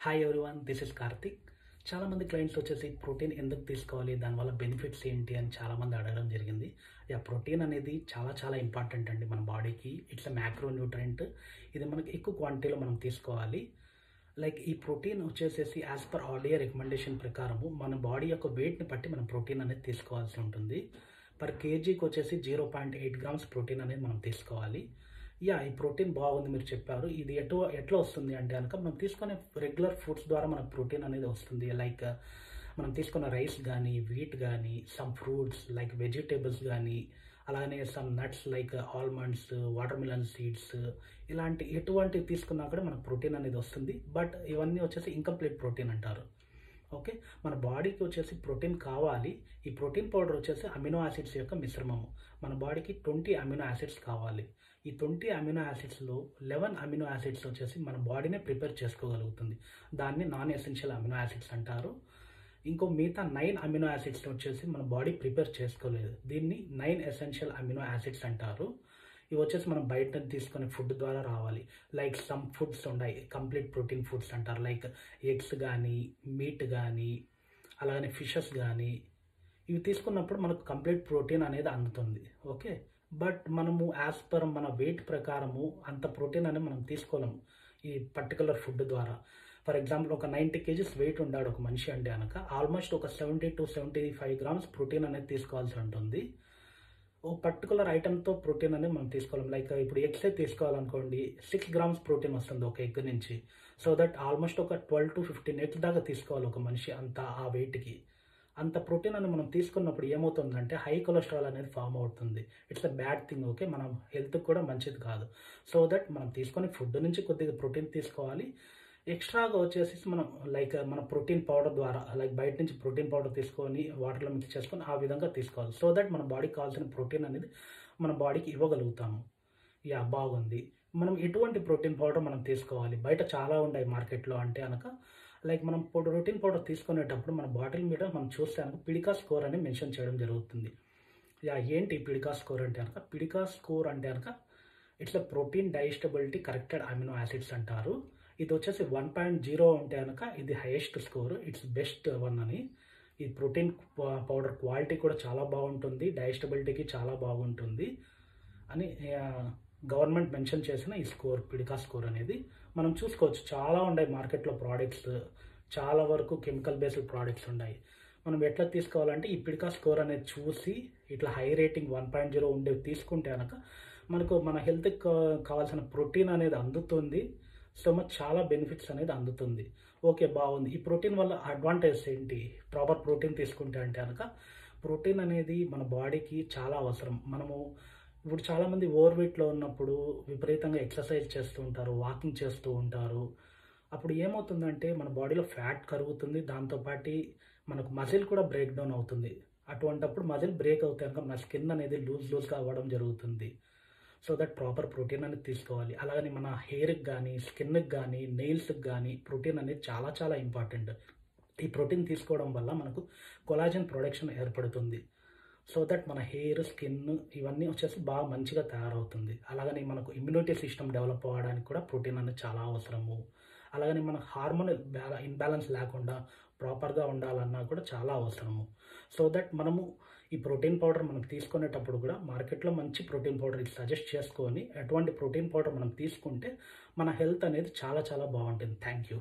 Hi everyone, this is Karthik. చాలామంది clients వచ్చేసి protein ఎందుకు తీసుకోవాలి, దానివల్ల బెనిఫిట్స్ ఏంటి అని చాలామంది అడగడం జరిగింది. ప్రోటీన్ అనేది చాలా చాలా ఇంపార్టెంట్ అండి మన బాడీకి. It's a macro nutrient. ఇది మనకి ఎక్కువ క్వాంటిటీలో మనం తీసుకోవాలి. లైక్ ఈ ప్రోటీన్ వచ్చేసేసి యాజ్ పర్ ఆర్డియా రికమెండేషన్ ప్రకారము మన బాడీ యొక్క వెయిట్ని బట్టి మనం ప్రోటీన్ అనేది తీసుకోవాల్సి ఉంటుంది. పర్ కేజీకి వచ్చేసి 0.8 గ్రామ్స్ ప్రోటీన్ అనేది మనం తీసుకోవాలి. ఈ ప్రోటీన్ బాగుంది మీరు చెప్పారు. ఇది ఎట్లా వస్తుంది అంటే కనుక మనం తీసుకునే రెగ్యులర్ ఫుడ్స్ ద్వారా మనకు ప్రోటీన్ అనేది వస్తుంది. లైక్ మనం తీసుకున్న రైస్ కానీ, వీట్ కానీ, సమ్ ఫ్రూట్స్ లైక్ వెజిటేబుల్స్ కానీ, అలానే some nuts like almonds, water melon seeds, ఇలాంటి ఎటువంటివి తీసుకున్నా కూడా మనకు ప్రోటీన్ అనేది వస్తుంది. బట్ ఇవన్నీ వచ్చేసి ఇన్కంప్లీట్ ప్రోటీన్ అంటారు. ఓకే, మన బాడీకి వచ్చేసి ప్రోటీన్ కావాలి. ఈ ప్రోటీన్ పౌడర్ వచ్చేసి అమినో యాసిడ్స్ యొక్క మిశ్రమము. మన బాడీకి 20 అమినో యాసిడ్స్ కావాలి. ఈ 20 అమినో యాసిడ్స్లో 11 అమినో యాసిడ్స్ వచ్చేసి మన బాడీనే ప్రిపేర్ చేసుకోగలుగుతుంది. దాన్ని నాన్ ఎసెన్షియల్ అమినో యాసిడ్స్ అంటారు. ఇంకో మిగతా 9 అమినో యాసిడ్స్ వచ్చేసి మన బాడీ ప్రిపేర్ చేసుకోలేదు. దీన్ని 9 ఎసెన్షియల్ అమినో యాసిడ్స్ అంటారు. ఇవి వచ్చేసి మనం బయట తీసుకునే ఫుడ్ ద్వారా రావాలి. లైక్ సమ్ ఫుడ్స్ ఉన్నాయి, కంప్లీట్ ప్రోటీన్ ఫుడ్స్ అంటారు. లైక్ ఎగ్స్ కానీ, మీట్ కానీ, అలాగనే ఫిషెస్ కానీ, ఇవి తీసుకున్నప్పుడు మనకు కంప్లీట్ ప్రోటీన్ అనేది అందుతుంది. ఓకే, బట్ మనము యాజ్ పర్ మన వెయిట్ ప్రకారము అంత ప్రోటీన్ అనేది మనం తీసుకోలేము ఈ పర్టికులర్ ఫుడ్ ద్వారా. ఫర్ ఎగ్జాంపుల్ ఒక 90 kgs వెయిట్ ఉన్నాడు ఒక మనిషి అంటే కనుక ఆల్మోస్ట్ ఒక 70 to 75 గ్రామ్స్ ప్రోటీన్ అనేది తీసుకోవాల్సి ఉంటుంది. ఓ పర్టికులర్ ఐటమ్తో ప్రోటీన్ అనేది మనం తీసుకోలేం. లైక్ ఇప్పుడు ఎగ్స్ తీసుకోవాలనుకోండి, 6 గ్రామ్స్ ప్రోటీన్ వస్తుంది ఒక ఎగ్ నుంచి. సో దట్ ఆల్మోస్ట్ ఒక 12 to 15 ఎగ్స్ దాకా తీసుకోవాలి ఒక మనిషి అంత ఆ వెయిట్కి. అంత ప్రోటీన్ అని మనం తీసుకున్నప్పుడు ఏమవుతుందంటే హై కొలెస్ట్రాల్ అనేది ఫామ్ అవుతుంది. It's a bad thing. Okay, మనం హెల్త్కి కూడా మంచిది కాదు. సో దట్ మనం తీసుకొని ఫుడ్ నుంచి కొద్దిగా ప్రోటీన్ తీసుకోవాలి. ఎక్స్ట్రాగా వచ్చేసి మనం లైక్ మన ప్రోటీన్ పౌడర్ ద్వారా, లైక్ బయట నుంచి ప్రోటీన్ పౌడర్ తీసుకొని వాటర్లో మిక్స్ చేసుకొని ఆ విధంగా తీసుకోవాలి. సో దట్ మన బాడీకి కావాల్సిన ప్రోటీన్ అనేది మన బాడీకి ఇవ్వగలుగుతాము. బాగుంది. మనం ఎటువంటి ప్రోటీన్ పౌడర్ మనం తీసుకోవాలి? బయట చాలా ఉన్నాయి మార్కెట్లో. అంటే కనుక లైక్ మనం ప్రోటీన్ పౌడర్ తీసుకునేటప్పుడు మన బాటిల్ మీద మనం చూస్తే కనుక పిడికా స్కోర్ అని మెన్షన్ చేయడం జరుగుతుంది. ఏంటి పిడికా స్కోర్ అంటే కనుక? పిడికా స్కోర్ అంటే కనుక it's a protein digestibility corrected amino acids అంటారు. ఇది వచ్చేసి 1.0 ఉంటే కనుక ఇది highest score, it's best one అని. ఈ ప్రోటీన్ పౌడర్ క్వాలిటీ కూడా చాలా బాగుంటుంది, డైజెస్టబిలిటీకి చాలా బాగుంటుంది అని గవర్నమెంట్ మెన్షన్ చేసిన ఈ స్కోర్, పిడికా స్కోర్ అనేది మనం చూసుకోవచ్చు. చాలా ఉన్నాయి మార్కెట్లో ప్రోడక్ట్స్, చాలా వరకు కెమికల్ బేస్డ్ ప్రోడక్ట్స్ ఉన్నాయి. మనం ఎట్లా తీసుకోవాలంటే ఈ పిడికా స్కోర్ అనేది చూసి ఇట్లా హై రేటింగ్ 1.0 ఉండేవి తీసుకుంటే కనుక మనకు మన హెల్త్కి కావాల్సిన ప్రోటీన్ అనేది అందుతుంది. సో మచ్ చాలా బెనిఫిట్స్ అనేది అందుతుంది. ఓకే, బాగుంది. ఈ ప్రోటీన్ వల్ల అడ్వాంటేజ్ ఏంటి? ప్రాపర్ ప్రోటీన్ తీసుకుంటే అంటే కనుక ప్రోటీన్ అనేది మన బాడీకి చాలా అవసరం. మనము ఇప్పుడు చాలామంది ఓవర్ వెయిట్లో ఉన్నప్పుడు విపరీతంగా ఎక్సర్సైజ్ చేస్తూ ఉంటారు, వాకింగ్ చేస్తూ ఉంటారు. అప్పుడు ఏమవుతుందంటే మన బాడీలో ఫ్యాట్ కరుగుతుంది, దాంతోపాటు మనకు మజిల్ కూడా బ్రేక్ డౌన్ అవుతుంది. అటువంటప్పుడు మజిల్ బ్రేక్ అవుతే కనుక మన స్కిన్ అనేది లూజ్గా అవ్వడం జరుగుతుంది. సో దట్ ప్రాపర్ ప్రోటీన్ అనేది తీసుకోవాలి. అలాగని మన హెయిర్కి కానీ, స్కిన్కి కానీ, నెయిల్స్కి కానీ ప్రోటీన్ అనేది చాలా చాలా ఇంపార్టెంట్. ఈ ప్రోటీన్ తీసుకోవడం వల్ల మనకు కొలాజన్ ప్రొడక్షన్ ఏర్పడుతుంది. సో దట్ మన హెయిర్, స్కిన్ ఇవన్నీ వచ్చేసి బాగా మంచిగా తయారవుతుంది. అలాగని మనకు ఇమ్యూనిటీ సిస్టమ్ డెవలప్ అవ్వడానికి కూడా ప్రోటీన్ అనేది చాలా అవసరము. అలాగని మన హార్మోన్ ఇన్బ్యాలెన్స్ లేకుండా ప్రాపర్గా ఉండాలన్నా కూడా చాలా అవసరము. సో దట్ మనము ఈ ప్రోటీన్ పౌడర్ మనం తీసుకునేటప్పుడు కూడా మార్కెట్లో మంచి ప్రోటీన్ పౌడర్ సజెస్ట్ చేసుకొని అటువంటి ప్రోటీన్ పౌడర్ మనం తీసుకుంటే మన హెల్త్ అనేది చాలా చాలా బాగుంటుంది. Thank you.